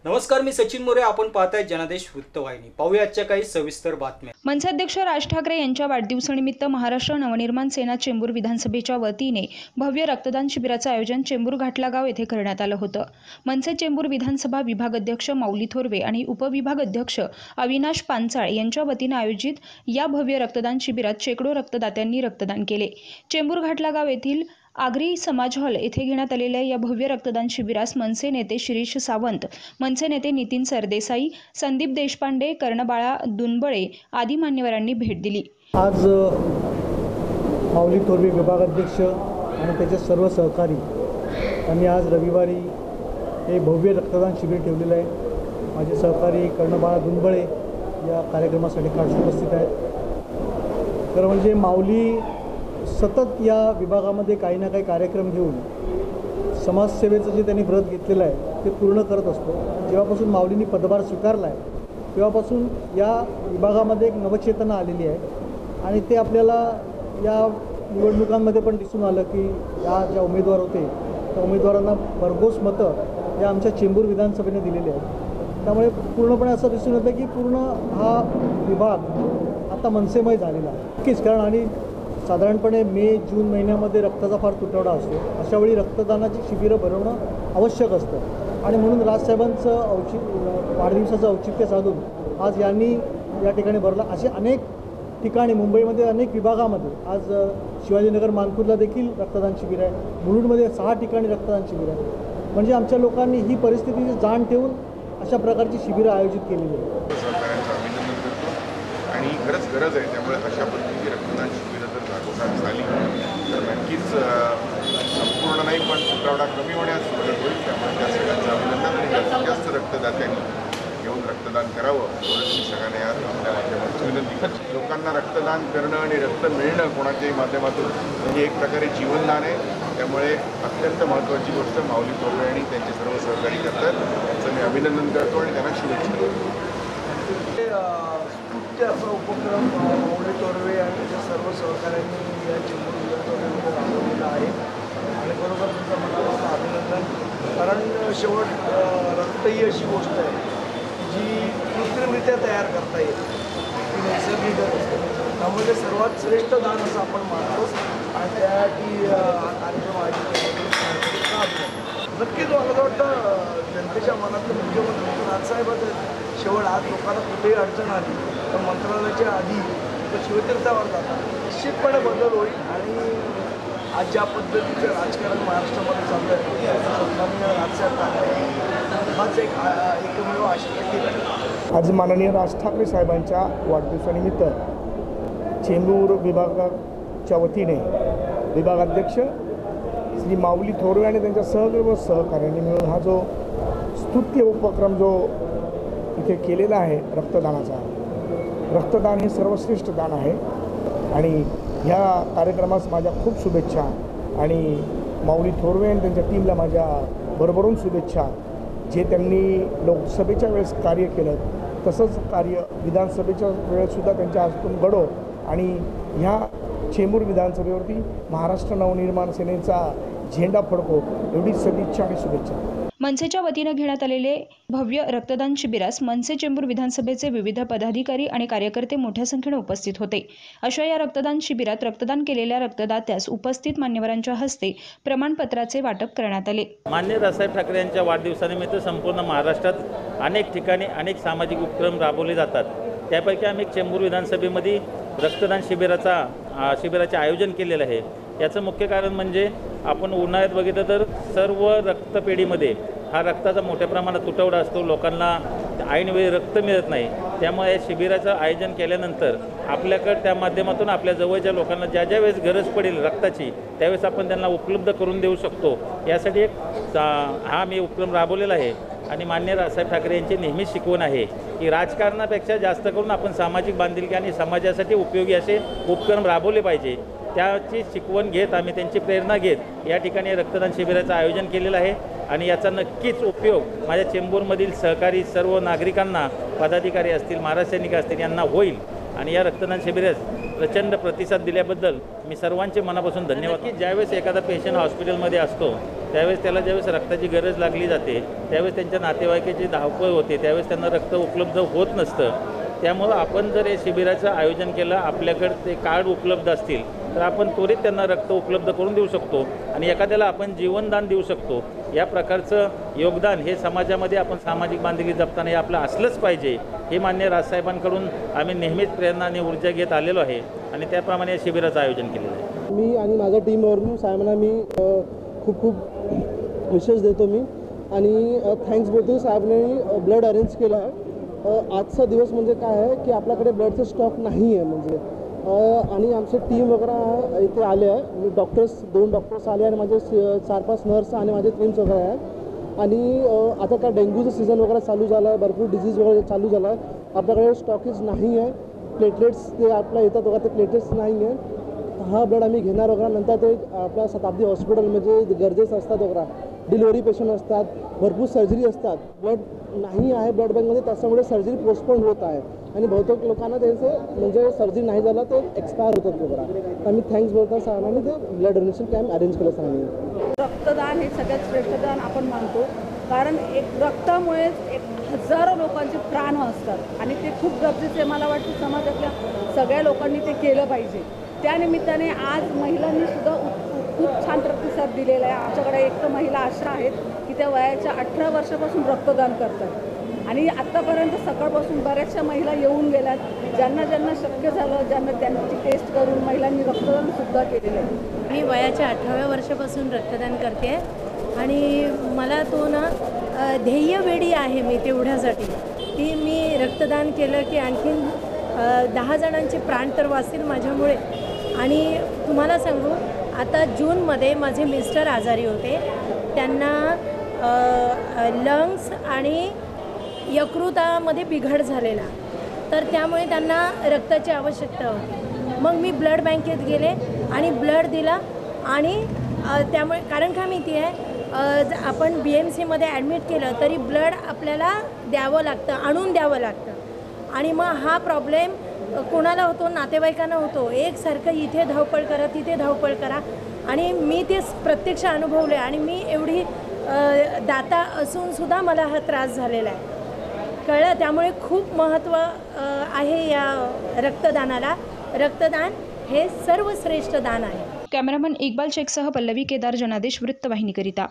नमस्कार, मी सचिन मोरे. आपण पाहताय जनादेश वृत्तवाहिनी. पाहूया आजच्या काही सविस्तर बातम्या. मनसे अध्यक्ष राज ठाकरे यांच्या वाढदिवसानिमित्त महाराष्ट्र नवनिर्माण सेना चेंबूर विधानसभेच्या वतीने भव्य रक्तदान शिबिराचं आयोजन चेंबूर घाटलागाव येथे करण्यात आलं होतं. मनसे चेंबूर विधानसभा विभाग अध्यक्ष माऊली थोरवे आणि उपविभाग अध्यक्ष अविनाश पांचाळ यांच्या वतीने आयोजित या भव्य रक्तदान शिबिरात शेकडो रक्तदात्यांनी रक्तदान केले. चेंबूर घाटलागाव येथील आगरी समाज हॉल येथे घेण्यात आलेल्या या भव्य रक्तदान शिबिरास मनसे नेते शिरीष सावंत, मनसे नेते नितीन सरदेसाई, संदीप देशपांडे, कर्णबाळा दुनबळे आदी मान्यवरांनी भेट दिली. आज माऊली थोरवे विभागाध्यक्ष आणि त्याचे सर्व सहकारी यांनी आज रविवारी हे भव्य रक्तदान शिबिर ठेवलेलं आहे. माझे सहकारी कर्णबाळा दुनबळे या कार्यक्रमासाठी खास उपस्थित आहेत. तर म्हणजे माऊली सतत या विभागामध्ये काही ना काही कार्यक्रम घेऊन समाजसेवेचं जे त्यांनी व्रत घेतलेलं आहे ते पूर्ण करत असतो. जेव्हापासून माऊलींनी पदभार स्वीकारला आहे तेव्हापासून या विभागामध्ये एक नवचेतना आलेली आहे आणि ते आपल्याला या निवडणुकांमध्ये पण दिसून आलं की या ज्या उमेदवार होते त्या उमेदवारांना भरघोस मतं या आमच्या चेंबूर विधानसभेने दिलेली आहेत. त्यामुळे पूर्णपणे असं दिसून येतं की पूर्ण हा विभाग आता मनसेमय झालेला आहे. नक्कीच, कारण आणि साधारणपणे मे जून महिन्यामध्ये रक्ताचा फार तुटवडा असतो. अशावेळी रक्तदानाची शिबिरं भरवणं आवश्यक असतं आणि म्हणून राजसाहेबांचं वाढदिवसाचं औचित्य साधून आज यांनी या ठिकाणी भरलं. असे अनेक ठिकाणी मुंबईमध्ये अनेक विभागामध्ये आज शिवाजीनगर मानपूरला देखील रक्तदान शिबिर आहे. मुलुंडमध्ये 6 ठिकाणी रक्तदान शिबिर आहे. म्हणजे आमच्या लोकांनी ही परिस्थितीची जाण ठेवून अशा प्रकारची शिबिरं आयोजित केलेली आहेत. सहकार्यांचं अभिनंदन करतो आणि खरंच गरज आहे. त्यामुळे अशा पद्धतीची रक्तदान शिबिरं जर जागोजाग झाली तर नक्कीच संपूर्ण नाही पण तुटवडा कमी होण्यास मदत होईल. त्यामुळे त्या सगळ्यांचं अभिनंदन आणि जास्तीत जास्त रक्तदात्यांनी घेऊन रक्तदान करावं एवढंच मी सगळ्यांना आज आपल्या माध्यमातून विनंती करतो. लोकांना रक्तदान करणं आणि रक्त मिळणं कोणाच्याही माध्यमातून म्हणजे एक प्रकारे जीवनदान आहे. त्यामुळे अत्यंत महत्त्वाची गोष्ट माऊली थोरवे आणि त्यांचे सर्व सहकारी करतात. त्यांचं मी अभिनंदन करतो आणि त्यांना शुभेच्छा देतो. असा उपक्रम माऊली थोरवे आणि त्याच्या सर्व सहकाऱ्यांनी या चेंबूर विधानसभेमध्ये राबवलेला आहे आणि बरोबर तुमचं मनापासून अभिनंदन. कारण शेवट रक्त ही अशी गोष्ट आहे जी कृत्रिमरित्या तयार करता येते, ती नैसर्गिक असते. त्यामुळे सर्वात श्रेष्ठ दान असं आपण मानतो आणि त्यासाठी हा कार्यक्रम आयोजित केला. नक्कीच मला वाटतं जनतेच्या मनातलं मुख्यमंत्री राजसाहेबाचं शेवट आज लोकांना कुठेही अडचण आली तर मंत्रालयाच्या आधी तर शिवतीर्थावर जातात. निश्चितपणे बदल होईल आणि आज ज्या पद्धतीचं राजकारण महाराष्ट्रामध्ये चाललं आहे सन्माननीय राजसाहेब ठाकरे हाच एकमेव आशा. आज माननीय राज ठाकरे साहेबांच्या वाढदिवसानिमित्त चेंबूर विभागाच्या वतीने विभागाध्यक्ष श्री माऊली थोरवे आणि त्यांच्या सर्व सहकार्यांनी मिळून हा जो स्तुत्य उपक्रम जो इथे केलेला आहे रक्तदानाचा, रक्तदान हे सर्वश्रेष्ठ दान आहे आणि ह्या कार्यक्रमास माझ्या खूप शुभेच्छा आणि माऊली थोरवे आणि त्यांच्या टीमला माझ्या भरभरून शुभेच्छा. जे त्यांनी लोकसभेच्या वेळेस कार्य केलं तसंच कार्य विधानसभेच्या वेळेससुद्धा त्यांच्या हातून घडो आणि ह्या चेंबूर विधानसभेवरती महाराष्ट्र नवनिर्माण सेनेचा झेंडा फडको एवढी सदिच्छा आणि शुभेच्छा. मनसेच्या वतीनं घेण्यात आलेले भव्य रक्तदान शिबिरास मनसे चेंबूर विधानसभेचे विविध पदाधिकारी आणि कार्यकर्ते मोठ्या संख्येने उपस्थित होते. अशा या रक्तदान शिबिरात रक्तदान केलेल्या रक्तदात्यास उपस्थित मान्यवरांच्या हस्ते प्रमाणपत्राचे वाटप करण्यात आले. माननीय राजसाहेब ठाकरे यांच्या वाढदिवसानिमित्त संपूर्ण महाराष्ट्रात अनेक ठिकाणी अनेक सामाजिक उपक्रम राबवले जातात. त्यापैकी आम्ही चेंबूर विधानसभेमध्ये रक्तदान शिबिराचे आयोजन केलेलं आहे. याचं मुख्य कारण म्हणजे आपण उन्हाळ्यात बघितलं तर सर्व रक्तपेढीमध्ये हा रक्ताचा मोठ्या प्रमाणात तुटवडा असतो. लोकांना ऐनवेळी रक्त मिळत नाही. त्यामुळे या शिबिराचं आयोजन केल्यानंतर आपल्याकडे त्या माध्यमातून आपल्या जवळच्या लोकांना ज्या ज्या वेळेस गरज पडेल रक्ताची त्यावेळेस आपण त्यांना उपलब्ध करून देऊ शकतो. यासाठी हा मी उपक्रम राबवलेला आहे आणि माननीय राजसाहेब ठाकरे यांची नेहमीच शिकवण आहे की राजकारणापेक्षा जास्त करून आपण सामाजिक बांधिलकी आणि समाजासाठी उपयोगी असे उपक्रम राबवले पाहिजे. त्याची शिकवण घेत आम्ही त्यांची प्रेरणा घेत या ठिकाणी रक्तदान शिबिराचं आयोजन केलेलं आहे आणि याचा नक्कीच उपयोग माझ्या चेंबूरमधील सहकारी सर्व नागरिकांना, पदाधिकारी असतील, महाराष्ट्र सैनिक असतील यांना होईल आणि या रक्तदान शिबिरास प्रचंड प्रतिसाद दिल्याबद्दल मी सर्वांचे मनापासून धन्यवाद. की ज्यावेळेस एखादा पेशंट हॉस्पिटलमध्ये असतो त्यावेळेस त्याला ज्यावेळेस रक्ताची गरज लागली जाते त्यावेळेस त्यांच्या नातेवाईकाची धावपळ होते, त्यावेळेस त्यांना रक्त उपलब्ध होत नसतं. त्यामुळं आपण जर हे शिबिराचं आयोजन केलं, आपल्याकडे ते कार्ड उपलब्ध असतील तर आपण त्वरित त्यांना रक्त उपलब्ध करून देऊ शकतो आणि एखाद्याला आपण जीवनदान देऊ शकतो. या प्रकारचं योगदान हे समाजामध्ये आपण सामाजिक बांधिलकी जपताना हे आपलं असलंच पाहिजे, हे मान्य राजसाहेबांकडून आम्ही नेहमीच प्रेरणा आणि ऊर्जा घेत आलेलो आहे आणि त्याप्रमाणे या शिबिराचं आयोजन केलेलं आहे. मी आणि माझ्या टीमवरून साहेबांना मी खूप खूप विशेष देतो मी आणि थँक्स बोलतो. साहेबांनी ब्लड अरेंज केलं आहे. आजचा दिवस म्हणजे काय आहे की आपल्याकडे ब्लडचं स्टॉक नाही आहे म्हणजे आणि आमचे टीम वगैरे इथे आले आहे. दोन डॉक्टर्स आले आणि माझे 4-5 नर्स आणि माझे टीम्स वगैरे आहेत आणि आता काय डेंग्यूचं सीझन वगैरे चालू झालं आहे, भरपूर डिझीज वगैरे चालू झाला आहे. आपल्याकडे स्टॉकेज नाही आहे. प्लेटलेट्स ते आपल्या येतात वगैरे ते प्लेटलेट्स नाही आहे. हा ब्लड आम्ही घेणार वगैरे नंतर ते आपल्या शताब्दी हॉस्पिटल म्हणजे गरजेचं असतात वगैरे, डिलिव्हरी पेशंट असतात, भरपूर सर्जरी असतात. ब्लड नाही आहे ब्लड बँकमध्ये, त्याच्यामुळे सर्जरी पोस्टपोन होत आहे आणि बहुतेक लोकांना त्यांचं म्हणजे सर्जरी नाही झाला ते एक्सपायर होतात वगैरे. तर आम्ही थँक्स बोलतो साहेबांनी ते ब्लड डोनेशन कॅम्प अरेंज केलं सांगितलं. रक्तदान हे सगळ्यात श्रेष्ठ दान आपण मानतो, कारण एक रक्तामुळेच हजारो लोकांचे प्राण वाचतात आणि ते खूप गरजेचं आहे. मला वाटतं समाजातल्या सगळ्या लोकांनी ते केलं पाहिजे. त्यानिमित्ताने आज महिलांनी सुद्धा खूप छान प्रतिसाद दिलेला आहे. आमच्याकडे एक तर महिला अशा आहेत की त्या वयाच्या 18 वर्षापासून रक्तदान करतात आणि आत्तापर्यंत सकाळपासून बऱ्याचशा महिला येऊन गेल्यात. ज्यांना ज्यांना शक्य झालं, ज्यांना त्यांची टेस्ट करून महिलांनी रक्तदानसुद्धा केलेलं आहे. मी वयाच्या 18व्या वर्षापासून रक्तदान करते आणि मला तो ना ध्येयवेडी आहे मी तेवढ्यासाठी की मी रक्तदान केलं की आणखीन 10 जणांचे प्राण तर वाचतील माझ्यामुळे. आणि तुम्हाला सांगू, आता जूनमध्ये माझे मिस्टर आजारी होते. त्यांना लंग्स आणि यकृतामध्ये बिघाड झालेला, तर त्यामुळे त्यांना रक्ताची आवश्यकता होती. मग मी ब्लड बँकेत गेले आणि ब्लड दिला आणि त्यामुळे कारण का माहिती आहे, आपण BMCमध्ये ॲडमिट केलं तरी ब्लड आपल्याला द्यावं लागतं, आणून द्यावं लागतं आणि मग हा प्रॉब्लेम कोणाला होतो, नातेवाईकांना होतो. एकसारखं इथे धावपळ करा, तिथे धावपळ करा आणि मी ते प्रत्यक्ष अनुभवले आणि मी एवढी दाता असूनसुद्धा मला हा त्रास झालेला आहे, कळलं. त्यामुळे खूप महत्त्व आहे या रक्तदानाला. रक्तदान हे सर्वश्रेष्ठ दान आहे. कॅमेरामन इक्बाल शेखसह पल्लवी केदार, जनादेश वृत्तवाहिनीकरिता.